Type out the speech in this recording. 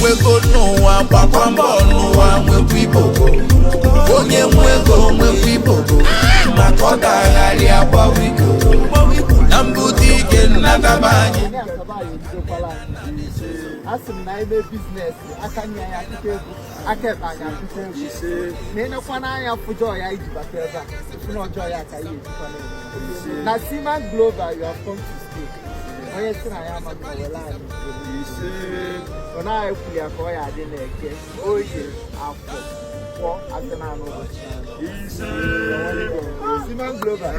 nwego n'ụwa gbakwa mbọ n'ụwa nwekwa ibogo onye nwego nwekwa ibogo maka ọ ga-agharị agbawa iko na mbụdị ike nnadaba anyị asim na ime business akanya ya akụkọ akeba anya akụkọ na enekwa n'anya fụjọ ya iji bata ebe a fụna ọjọọ ya ka ihe ejikwa na Seaman Global you have come to stay onye si na ya amaghị wele anyị ọ na-ekwuli ya ka ọ ya adị na-eke oye afọ kwọ asị na anụ Seaman Global